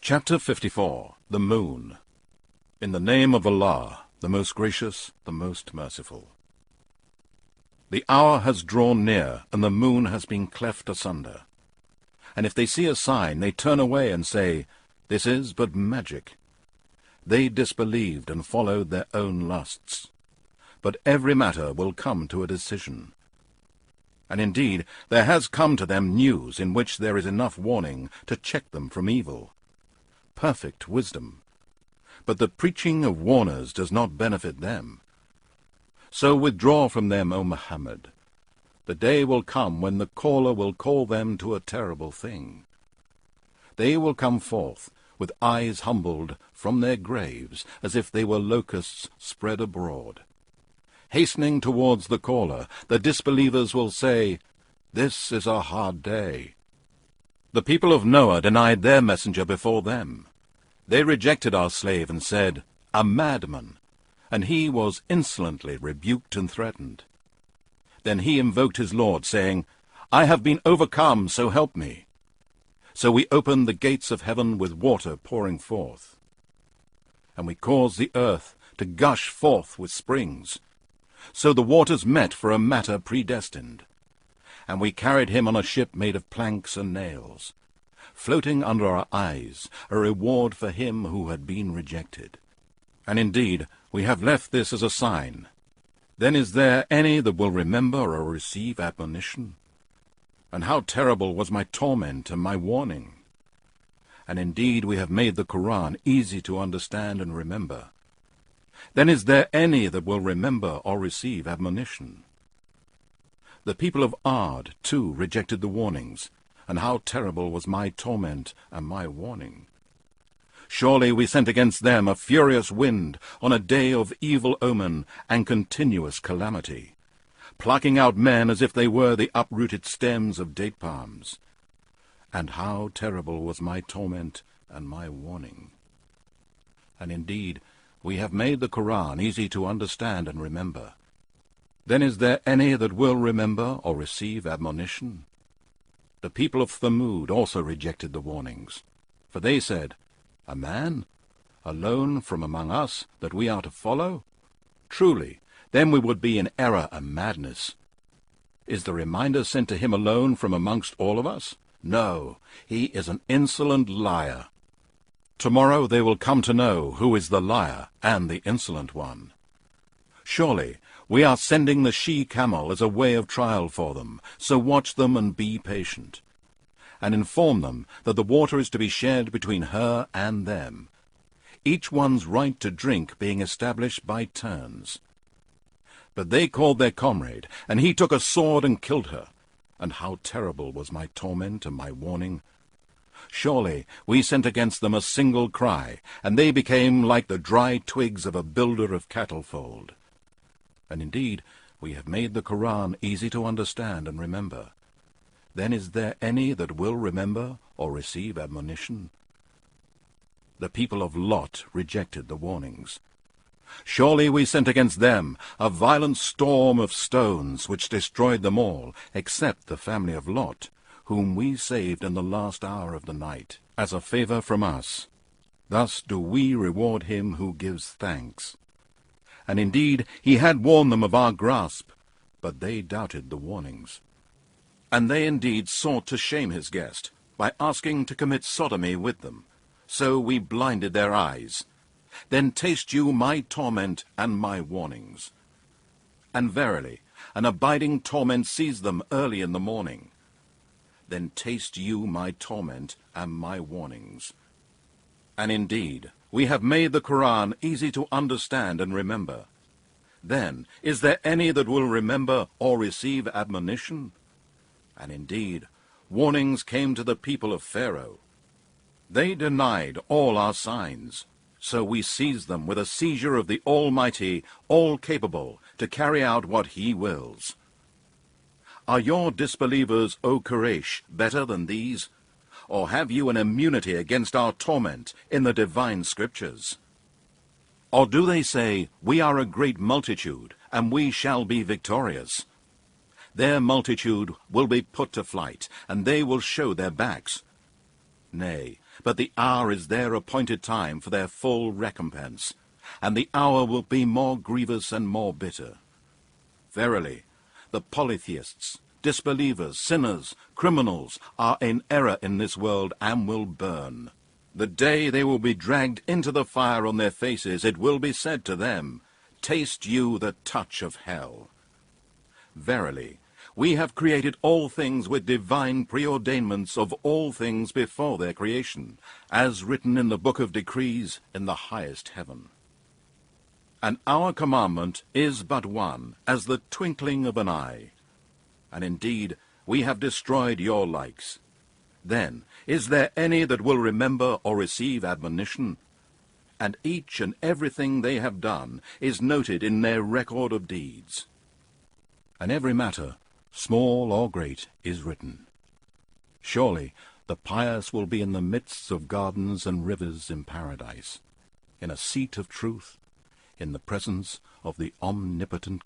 Chapter 54. The Moon. In the name of Allah, the most gracious, the most merciful. The hour has drawn near, and the moon has been cleft asunder. And if they see a sign, they turn away and say, "This is but magic." They disbelieved and followed their own lusts. But every matter will come to a decision. And indeed, there has come to them news in which there is enough warning to check them from evil. Perfect wisdom. But the preaching of warners does not benefit them. So withdraw from them, O Muhammad. The day will come when the caller will call them to a terrible thing. They will come forth, with eyes humbled, from their graves, as if they were locusts spread abroad. Hastening towards the caller, the disbelievers will say, "This is a hard day." The people of Noah denied their messenger before them. They rejected our slave and said, "A madman," and he was insolently rebuked and threatened. Then he invoked his Lord, saying, "I have been overcome, so help me." So we opened the gates of heaven with water pouring forth. And we caused the earth to gush forth with springs. So the waters met for a matter predestined. And we carried him on a ship made of planks and nails, floating under our eyes, a reward for him who had been rejected. And indeed, we have left this as a sign. Then is there any that will remember or receive admonition? And how terrible was my torment and my warning! And indeed, we have made the Quran easy to understand and remember. Then is there any that will remember or receive admonition? The people of Ad, too, rejected the warnings, and how terrible was my torment and my warning! Surely we sent against them a furious wind on a day of evil omen and continuous calamity, plucking out men as if they were the uprooted stems of date palms. And how terrible was my torment and my warning! And indeed, we have made the Quran easy to understand and remember. Then is there any that will remember or receive admonition? The people of Thamud also rejected the warnings, for they said, "A man, alone from among us, that we are to follow? Truly, then we would be in error and madness. Is the reminder sent to him alone from amongst all of us? No, he is an insolent liar. Tomorrow they will come to know who is the liar and the insolent one. Surely we are sending the she-camel as a way of trial for them, so watch them and be patient. And inform them that the water is to be shared between her and them, each one's right to drink being established by turns. But they called their comrade, and he took a sword and killed her. And how terrible was my torment and my warning! Surely we sent against them a single cry, and they became like the dry twigs of a builder of cattle-fold. And indeed, we have made the Quran easy to understand and remember. Then is there any that will remember or receive admonition? The people of Lot rejected the warnings. Surely we sent against them a violent storm of stones, which destroyed them all, except the family of Lot, whom we saved in the last hour of the night, as a favor from us. Thus do we reward him who gives thanks. And indeed, he had warned them of our grasp, but they doubted the warnings. And they indeed sought to shame his guest, by asking to commit sodomy with them. So we blinded their eyes. Then taste you my torment and my warnings. And verily, an abiding torment seized them early in the morning. Then taste you my torment and my warnings. And indeed, we have made the Quran easy to understand and remember. Then is there any that will remember or receive admonition? And indeed, warnings came to the people of Pharaoh. They denied all our signs, so we seized them with a seizure of the Almighty, all-capable, to carry out what He wills. Are your disbelievers, O Quraysh, better than these? Or have you an immunity against our torment in the divine scriptures? Or do they say, "We are a great multitude, and we shall be victorious"? Their multitude will be put to flight, and they will show their backs. Nay, but the hour is their appointed time for their full recompense, and the hour will be more grievous and more bitter. Verily, the polytheists, disbelievers, sinners, criminals are in error in this world and will burn. The day they will be dragged into the fire on their faces, it will be said to them, Taste you the touch of hell. Verily, we have created all things with divine preordainments of all things before their creation, as written in the book of decrees in the highest heaven. And our commandment is but one, as the twinkling of an eye. And indeed, we have destroyed your likes. Then, is there any that will remember or receive admonition? And each and everything they have done is noted in their record of deeds. And every matter, small or great, is written. Surely the pious will be in the midst of gardens and rivers in paradise, in a seat of truth, in the presence of the omnipotent